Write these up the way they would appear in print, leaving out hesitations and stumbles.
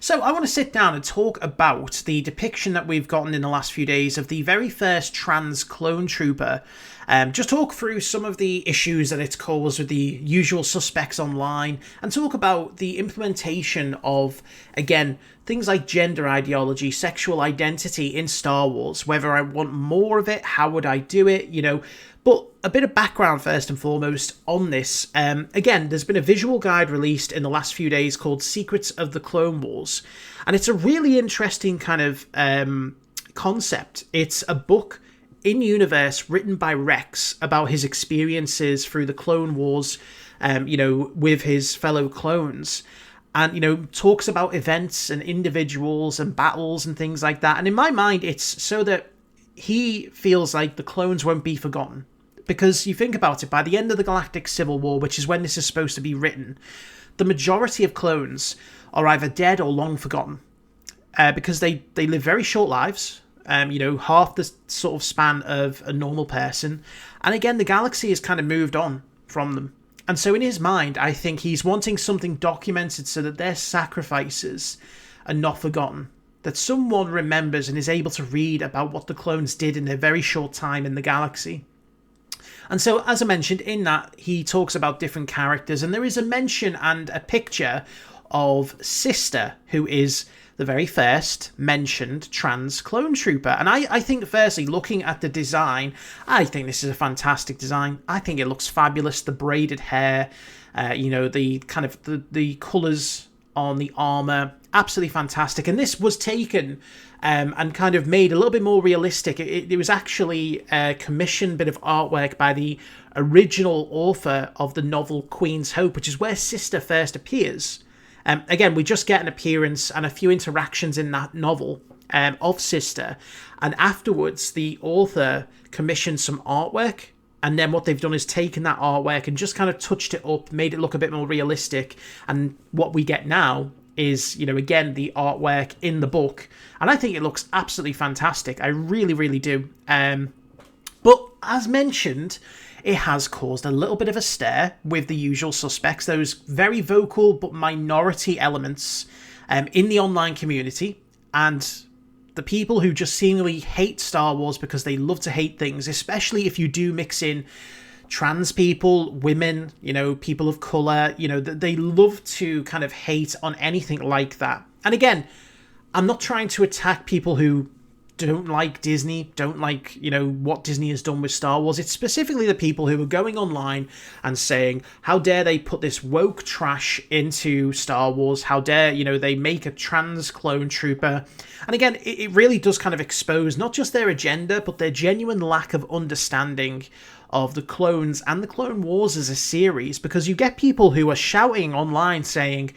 So I want to sit down and talk about the depiction that we've gotten in the last few days of the very first trans clone trooper. Just talk through some of the issues that it's caused with the usual suspects online, and talk about the implementation of, again, things like gender ideology, sexual identity in Star Wars, whether I want more of it, how would I do it, But a bit of background first and foremost on this. Again, there's been a visual guide released in the last few days called Secrets of the Clone Wars. And it's a really interesting kind of concept. It's a book in universe written by Rex about his experiences through the Clone Wars, with his fellow clones. And, talks about events and individuals and battles and things like that. And in my mind, it's so that he feels like the clones won't be forgotten. Because you think about it, by the end of the Galactic Civil War, which is when this is supposed to be written, the majority of clones are either dead or long forgotten. Because they live very short lives, half the sort of span of a normal person. And again, the galaxy has kind of moved on from them. And so in his mind, I think he's wanting something documented so that their sacrifices are not forgotten. That someone remembers and is able to read about what the clones did in their very short time in the galaxy. And so, as I mentioned, in that, he talks about different characters, and there is a mention and a picture of Sister, who is the very first mentioned trans clone trooper. And I think, firstly, looking at the design, I think this is a fantastic design. I think it looks fabulous. The braided hair, the kind of the colours on the armour, absolutely fantastic. And this was taken and kind of made a little bit more realistic. It was actually a commissioned bit of artwork by the original author of the novel Queen's Hope, which is where Sister first appears. Again, we just get an appearance and a few interactions in that novel of Sister. And afterwards, the author commissioned some artwork. And then what they've done is taken that artwork and just kind of touched it up, made it look a bit more realistic. And what we get now is, again, the artwork in the book. And I think it looks absolutely fantastic. I really, really do. But as mentioned, it has caused a little bit of a stir with the usual suspects, those very vocal but minority elements in the online community. And the people who just seemingly hate Star Wars because they love to hate things, especially if you do mix in trans people, women, people of colour, they love to kind of hate on anything like that. And again, I'm not trying to attack people who don't like Disney, don't like, what Disney has done with Star Wars. It's specifically the people who are going online and saying, how dare they put this woke trash into Star Wars? How dare, they make a trans clone trooper? And again, it really does kind of expose not just their agenda, but their genuine lack of understanding of the clones and the Clone Wars as a series, because you get people who are shouting online saying,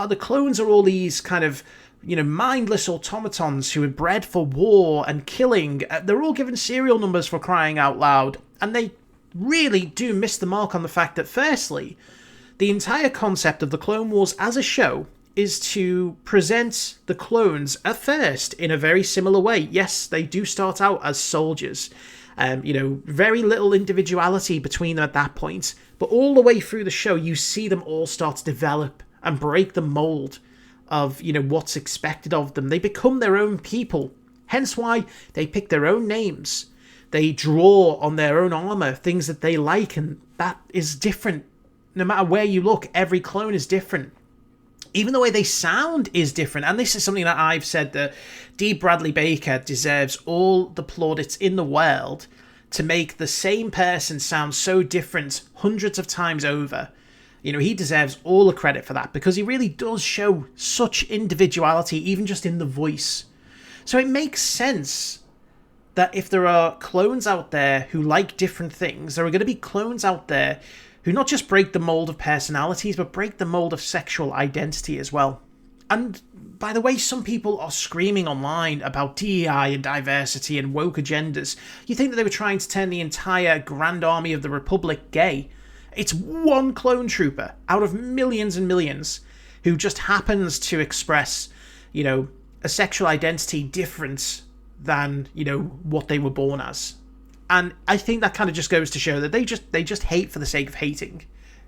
the clones are all these kind of, mindless automatons who are bred for war and killing. They're all given serial numbers, for crying out loud. And they really do miss the mark on the fact that, firstly, the entire concept of the Clone Wars as a show is to present the clones at first in a very similar way. Yes, they do start out as soldiers. Very little individuality between them at that point. But all the way through the show, you see them all start to develop and break the mold of, what's expected of them. They become their own people. Hence why they pick their own names. They draw on their own armor, things that they like, and that is different. No matter where you look, every clone is different. Even the way they sound is different. And this is something that I've said, that D. Bradley Baker deserves all the plaudits in the world to make the same person sound so different hundreds of times over. He deserves all the credit for that, because he really does show such individuality, even just in the voice. So it makes sense that if there are clones out there who like different things, there are going to be clones out there who not just break the mold of personalities, but break the mold of sexual identity as well. And by the way, some people are screaming online about DEI and diversity and woke agendas. You think that they were trying to turn the entire Grand Army of the Republic gay? It's one clone trooper out of millions and millions who just happens to express, a sexual identity different than, what they were born as. And I think that kind of just goes to show that they just hate for the sake of hating,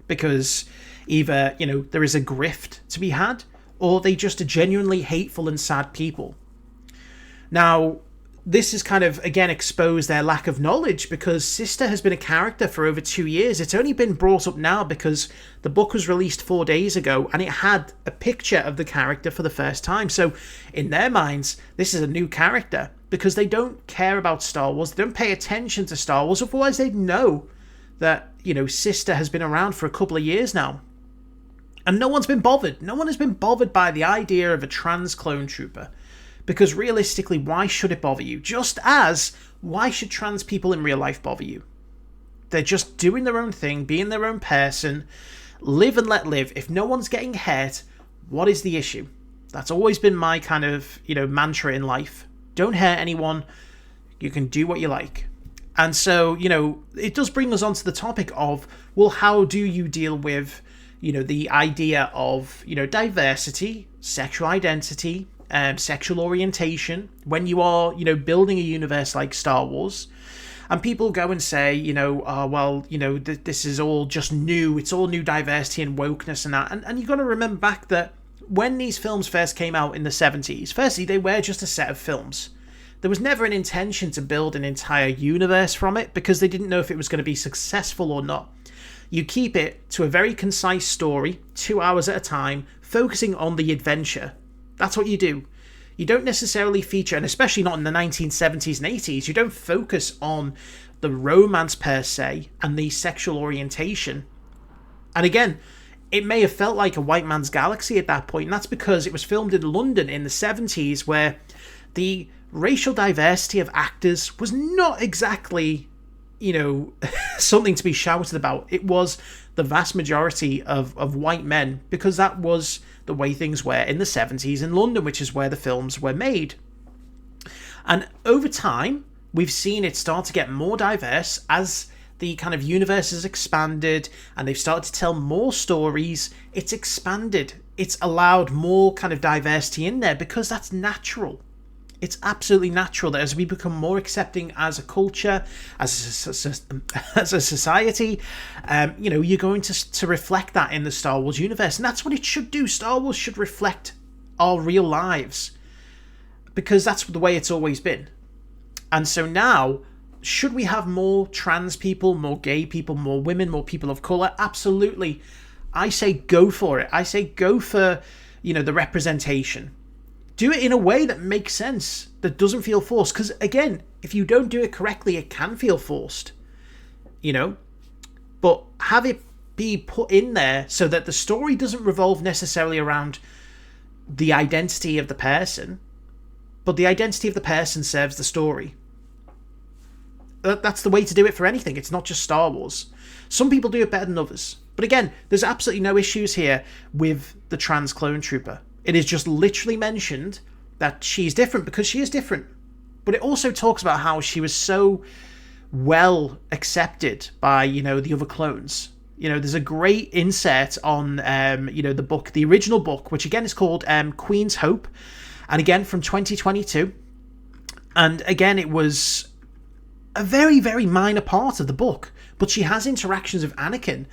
because either, there is a grift to be had, or they just are genuinely hateful and sad people. Now, this has kind of, again, exposed their lack of knowledge, because Sister has been a character for over 2 years. It's only been brought up now because the book was released 4 days ago and it had a picture of the character for the first time. So in their minds, this is a new character, because they don't care about Star Wars. They don't pay attention to Star Wars. Otherwise, they'd know that, Sister has been around for a couple of years now. And no one's been bothered. No one has been bothered by the idea of a trans clone trooper. Because realistically, why should it bother you? Just as, why should trans people in real life bother you? They're just doing their own thing, being their own person, live and let live. If no one's getting hurt, what is the issue? That's always been my kind of, mantra in life. Don't hurt anyone. You can do what you like. And so, it does bring us on to the topic of, well, how do you deal with, the idea of, diversity, sexual identity, sexual orientation, when you are, building a universe like Star Wars, and people go and say, this is all just new, it's all new diversity and wokeness and that, and you've got to remember back that when these films first came out in the 70s, firstly, they were just a set of films. There was never an intention to build an entire universe from it, because they didn't know if it was going to be successful or not. You keep it to a very concise story, 2 hours at a time, focusing on the adventure. That's what you do. You don't necessarily feature, and especially not in the 1970s and 80s, you don't focus on the romance per se and the sexual orientation. And again, it may have felt like a white man's galaxy at that point, and that's because it was filmed in London in the 70s, where the racial diversity of actors was not exactly, something to be shouted about. It was the vast majority of white men, because that was the way things were in the 70s in London, which is where the films were made. And over time, we've seen it start to get more diverse as the kind of universe has expanded and they've started to tell more stories. It's expanded. It's allowed more kind of diversity in there, because that's natural. It's absolutely natural that as we become more accepting as a culture, as a society, you're going to reflect that in the Star Wars universe. And that's what it should do. Star Wars should reflect our real lives, because that's the way it's always been. And so now, should we have more trans people, more gay people, more women, more people of colour? Absolutely. I say go for it. I say go for, the representation. Do it in a way that makes sense, that doesn't feel forced. Because, again, if you don't do it correctly, it can feel forced, But have it be put in there so that the story doesn't revolve necessarily around the identity of the person, but the identity of the person serves the story. That's the way to do it for anything. It's not just Star Wars. Some people do it better than others. But again, there's absolutely no issues here with the trans clone trooper. It is just literally mentioned that she's different because she is different. But it also talks about how she was so well accepted by, the other clones. There's a great insert on, the book, the original book, which again is called Queen's Hope. And again, from 2022. And again, it was a very, very minor part of the book. But she has interactions with Anakin.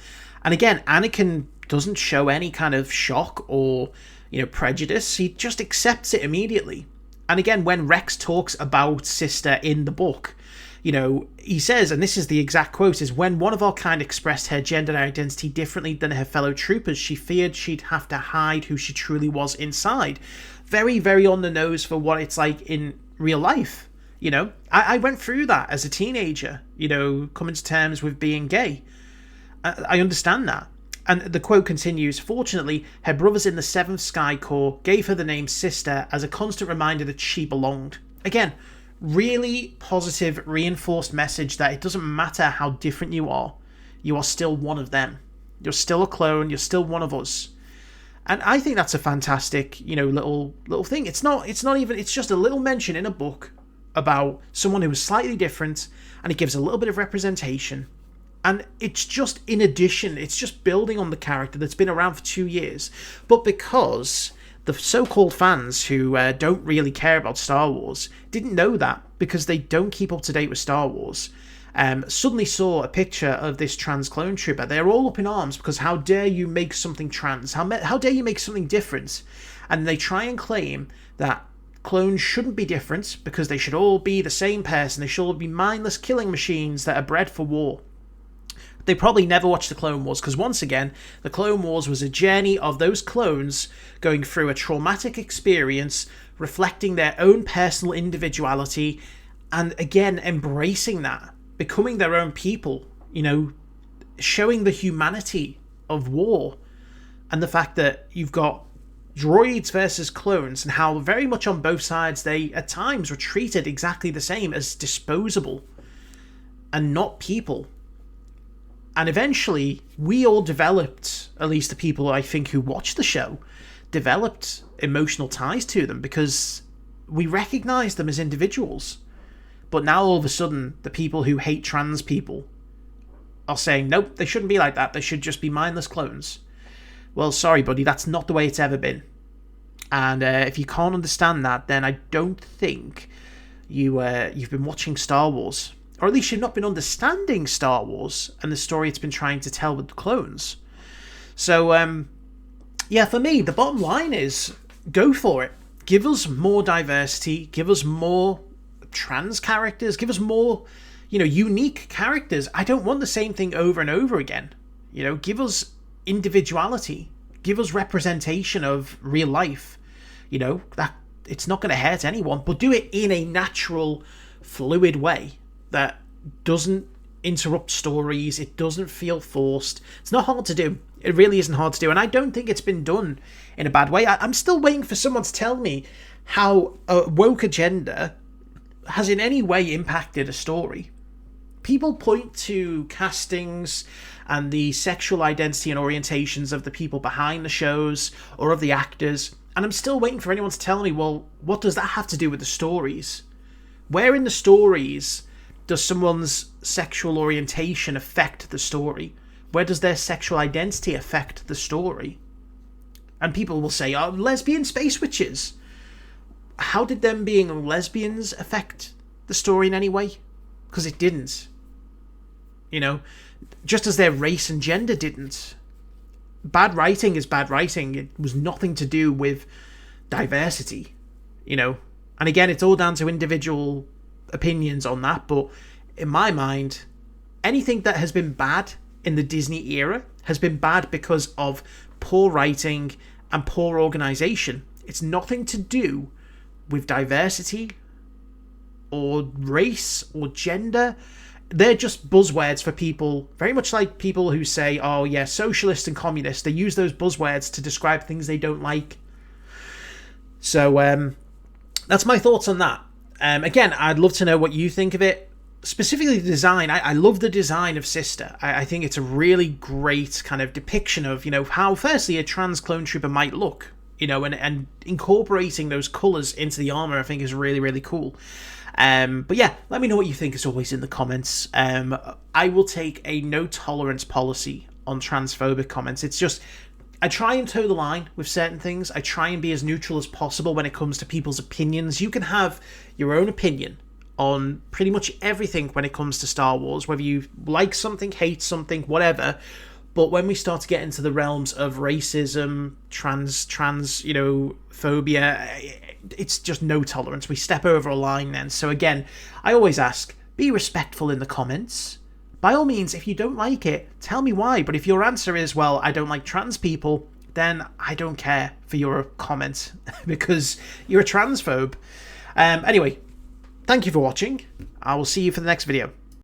And again, Anakin doesn't show any kind of shock or prejudice. He just accepts it immediately. And again, when Rex talks about Sister in the book, he says, and this is the exact quote, is when one of our kind expressed her gender identity differently than her fellow troopers, she feared she'd have to hide who she truly was inside. Very, very on the nose for what it's like in real life. I went through that as a teenager, coming to terms with being gay. I understand that. And the quote continues, fortunately, her brothers in the 7th Sky Corps gave her the name Sister as a constant reminder that she belonged. Again, really positive, reinforced message that it doesn't matter how different you are still one of them. You're still a clone, you're still one of us. And I think that's a fantastic, little thing. It's just a little mention in a book about someone who is slightly different, and it gives a little bit of representation. And it's just in addition, it's just building on the character that's been around for 2 years. But because the so-called fans who don't really care about Star Wars didn't know that, because they don't keep up to date with Star Wars, suddenly saw a picture of this trans clone trooper. They're all up in arms because how dare you make something trans? How dare you make something different? And they try and claim that clones shouldn't be different because they should all be the same person. They should all be mindless killing machines that are bred for war. They probably never watched the Clone Wars because, once again, the Clone Wars was a journey of those clones going through a traumatic experience, reflecting their own personal individuality, and again, embracing that, becoming their own people, showing the humanity of war and the fact that you've got droids versus clones and how very much on both sides they, at times, were treated exactly the same as disposable and not people. And eventually, we all developed, at least the people I think who watched the show, developed emotional ties to them because we recognized them as individuals. But now all of a sudden, the people who hate trans people are saying, nope, they shouldn't be like that. They should just be mindless clones. Well, sorry, buddy, that's not the way it's ever been. And if you can't understand that, then I don't think you've been watching Star Wars. Or at least you've not been understanding Star Wars and the story it's been trying to tell with the clones. So, for me, the bottom line is, go for it. Give us more diversity. Give us more trans characters. Give us more, unique characters. I don't want the same thing over and over again. Give us individuality. Give us representation of real life. That it's not going to hurt anyone, but do it in a natural, fluid way that doesn't interrupt stories. It doesn't feel forced. It's not hard to do. It really isn't hard to do, and I don't think it's been done in a bad way. I'm still waiting for someone to tell me how a woke agenda has in any way impacted a story. People point to castings and the sexual identity and orientations of the people behind the shows or of the actors, and I'm still waiting for anyone to tell me, well, what does that have to do with the stories? Where in the stories does someone's sexual orientation affect the story? Where does their sexual identity affect the story? And people will say, oh, lesbian space witches. How did them being lesbians affect the story in any way? Because it didn't. Just as their race and gender didn't. Bad writing is bad writing. It was nothing to do with diversity, And again, it's all down to individual opinions on that, but in my mind, anything that has been bad in the Disney era has been bad because of poor writing and poor organization. It's nothing to do with diversity or race or gender. They're just buzzwords for people, very much like people who say, oh yeah, socialist and communist. They use those buzzwords to describe things they don't like. So that's my thoughts on that. Again, I'd love to know what you think of it. Specifically the design. I love the design of Sister. I think it's a really great kind of depiction of, how firstly a trans clone trooper might look, and incorporating those colours into the armour I think is really, really cool. But yeah, let me know what you think as always in the comments. I will take a no tolerance policy on transphobic comments. It's just, I try and toe the line with certain things. I try and be as neutral as possible when it comes to people's opinions. You can have your own opinion on pretty much everything when it comes to Star Wars, whether you like something, hate something, whatever. But when we start to get into the realms of racism, trans, phobia, it's just no tolerance. We step over a line then. So again, I always ask, be respectful in the comments. By all means, if you don't like it, tell me why. But if your answer is, well, I don't like trans people, then I don't care for your comment because you're a transphobe. Anyway, thank you for watching. I will see you for the next video.